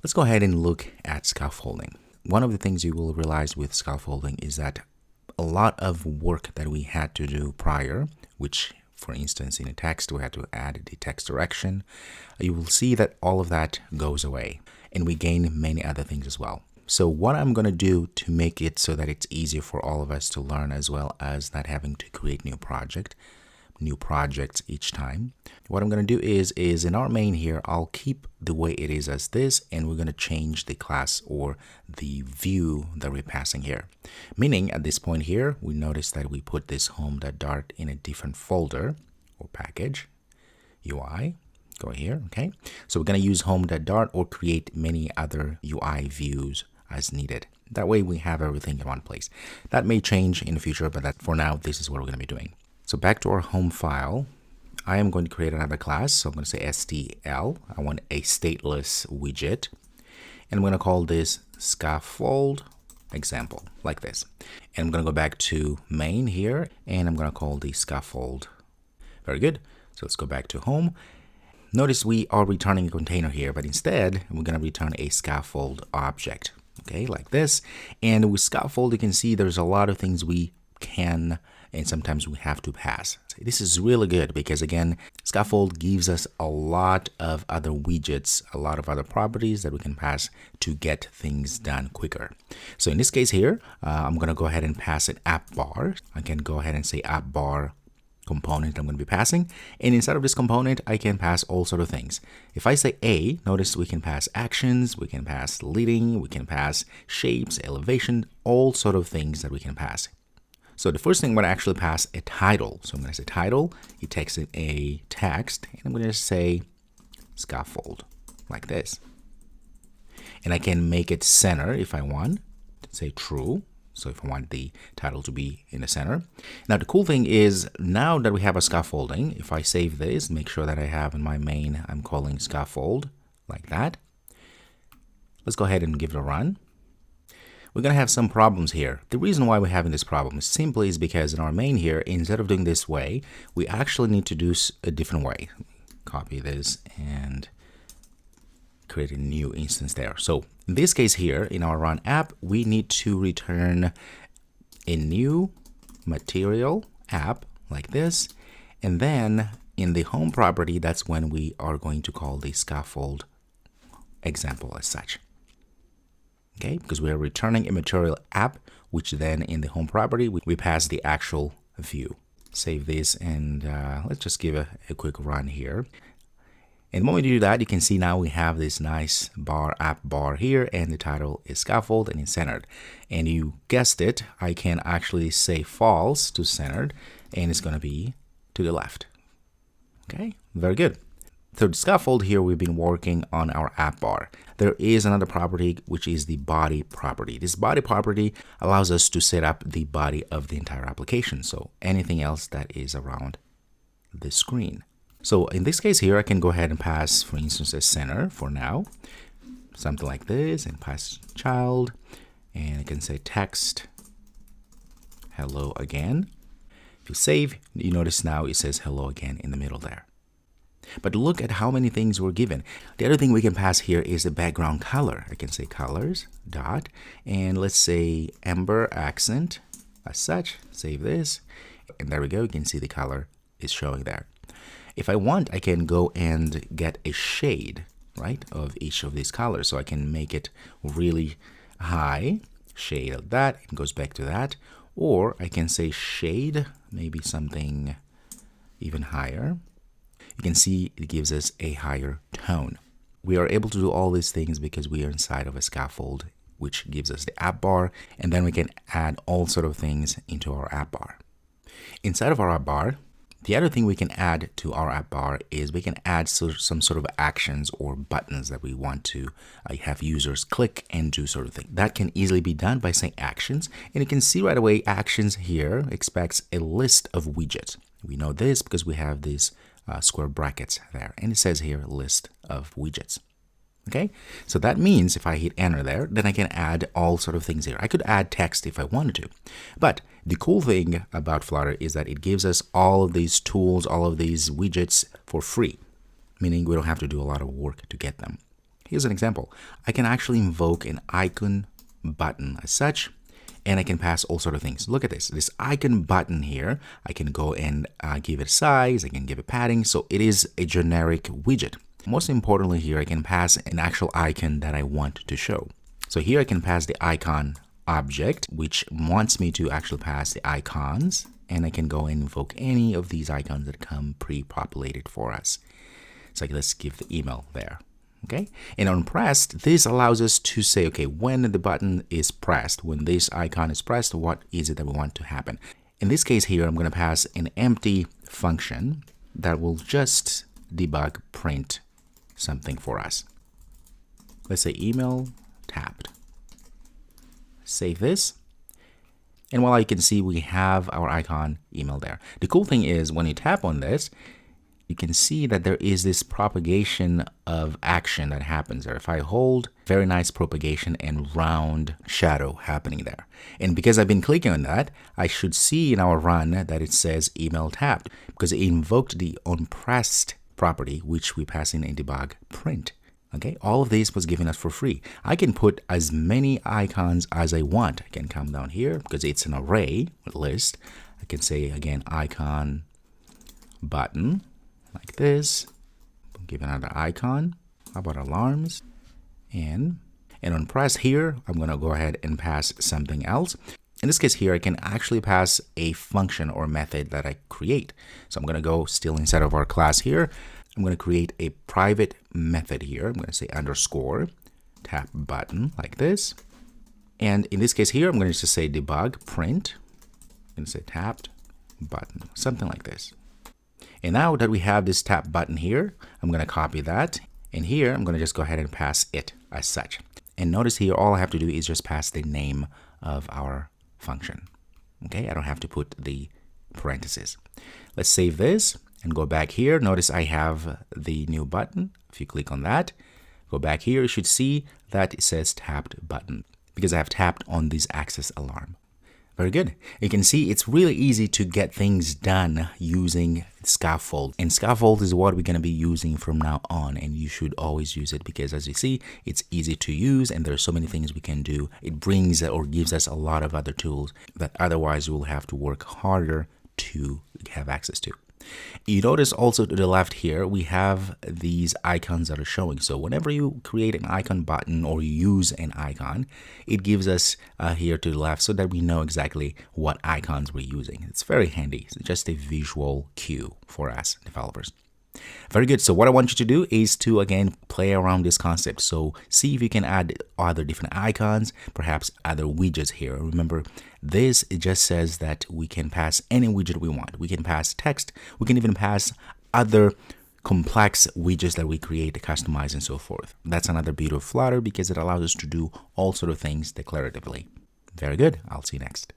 Let's go ahead and look at scaffolding. One of the things you will realize with scaffolding is that a lot of work that we had to do prior, which for instance in a text we had to add the text direction, you will see that all of that goes away and we gain many other things as well. So what I'm going to do to make it so that it's easier for all of us to learn, as well as not having to create new projects each time, what I'm going to do is in our main here, I'll keep the way it is as this, and we're going to change the class or the view that we're passing here. Meaning at this point here, we notice that we put this home.dart in a different folder or package, UI. Go here, okay? So we're going to use home.dart or create many other UI views as needed. That way we have everything in one place. That may change in the future, but for now, this is what we're going to be doing. So back to our home file, I am going to create another class. So I'm going to say STL. I want a stateless widget. And I'm going to call this Scaffold example, like this. And I'm going to go back to main here, and I'm going to call the Scaffold. Very good. So let's go back to home. Notice we are returning a container here, but instead we're going to return a scaffold object, okay, like this. And with scaffold, you can see there's a lot of things we can and sometimes we have to pass. This is really good because, again, scaffold gives us a lot of other widgets, a lot of other properties that we can pass to get things done quicker. So in this case here, I'm going to go ahead and pass an app bar. I can go ahead and say app bar component I'm going to be passing, and inside of this component I can pass all sort of things. If I say A, notice we can pass actions, we can pass leading, we can pass shapes, elevation, all sort of things that we can pass. So the first thing I'm going to actually pass a title. So I'm going to say title, it takes in a text, and I'm going to say scaffold like this. And I can make it center if I want, say true. So if I want the title to be in the center. Now the cool thing is, now that we have a scaffolding, if I save this, make sure that I have in my main, I'm calling scaffold like that. Let's go ahead and give it a run. We're going to have some problems here. The reason why we're having this problem is simply because in our main here, instead of doing this way, we actually need to do a different way. Copy this and create a new instance there. So in this case here, in our run app, we need to return a new material app like this. And then in the home property, that's when we are going to call the scaffold example as such. Okay, because we are returning a material app, which then in the home property, we pass the actual view. Save this and let's just give a quick run here. And the moment you do that, you can see now we have this nice bar, app bar here, and the title is scaffold and it's centered. And you guessed it, I can actually say false to centered, and it's going to be to the left. Okay, very good. So the scaffold here, we've been working on our app bar. There is another property, which is the body property. This body property allows us to set up the body of the entire application. So anything else that is around the screen. So in this case here, I can go ahead and pass, for instance, a center for now, something like this, and pass child, and I can say text, hello again. If you save, you notice now it says hello again in the middle there. But look at how many things we're given. The other thing we can pass here is the background color. I can say colors, dot, and let's say amber accent as such. Save this, and there we go. You can see the color is showing there. If I want, I can go and get a shade, right, of each of these colors. So I can make it really high, shade of that, it goes back to that. Or I can say shade, maybe something even higher. You can see it gives us a higher tone. We are able to do all these things because we are inside of a scaffold, which gives us the app bar, and then we can add all sort of things into our app bar. Inside of our app bar, the other thing we can add to our app bar is we can add some sort of actions or buttons that we want to have users click and do sort of thing. That can easily be done by saying actions, and you can see right away actions here expects a list of widgets. We know this because we have these square brackets there, and it says here list of widgets. Okay, so that means if I hit enter there, then I can add all sort of things here. I could add text if I wanted to, but the cool thing about Flutter is that it gives us all of these tools, all of these widgets for free, meaning we don't have to do a lot of work to get them. Here's an example. I can actually invoke an icon button as such, and I can pass all sort of things. Look at this icon button here. I can go and give it size, I can give it padding, so it is a generic widget. Most importantly here, I can pass an actual icon that I want to show. So here I can pass the icon object, which wants me to actually pass the icons, and I can go and invoke any of these icons that come pre-populated for us. So let's give the email there. Okay, and on pressed, this allows us to say, okay, when the button is pressed, when this icon is pressed, what is it that we want to happen? In this case here, I'm going to pass an empty function that will just debug print something for us. Let's say email tapped. Save this. And while you can see, we have our icon email there. The cool thing is when you tap on this, you can see that there is this propagation of action that happens there. If I hold, very nice propagation and round shadow happening there. And because I've been clicking on that, I should see in our run that it says email tapped because it invoked the onPressed property, which we pass in a debug print. Okay, all of this was given us for free. I can put as many icons as I want. I can come down here because it's an array list. I can say again, icon button. Like this, give another icon. How about alarms? And on press here, I'm going to go ahead and pass something else. In this case here, I can actually pass a function or method that I create. So I'm going to go still inside of our class here. I'm going to create a private method here. I'm going to say underscore tap button like this. And in this case here, I'm going to just say debug print. I'm going to say tapped button, something like this. And now that we have this tap button here, I'm going to copy that. And here, I'm going to just go ahead and pass it as such. And notice here, all I have to do is just pass the name of our function. Okay, I don't have to put the parentheses. Let's save this and go back here. Notice I have the new button. If you click on that, go back here, you should see that it says tapped button because I have tapped on this access alarm. Very good. You can see it's really easy to get things done using Scaffold. And Scaffold is what we're going to be using from now on. And you should always use it because as you see, it's easy to use and there are so many things we can do. It brings or gives us a lot of other tools that otherwise we'll have to work harder to have access to. You notice also to the left here, we have these icons that are showing. So whenever you create an icon button or use an icon, it gives us here to the left so that we know exactly what icons we're using. It's very handy. It's just a visual cue for us developers. Very good. So what I want you to do is to, again, play around this concept. So see if you can add other different icons, perhaps other widgets here. Remember, this, it just says that we can pass any widget we want. We can pass text. We can even pass other complex widgets that we create, customize, and so forth. That's another beauty of Flutter because it allows us to do all sort of things declaratively. Very good. I'll see you next.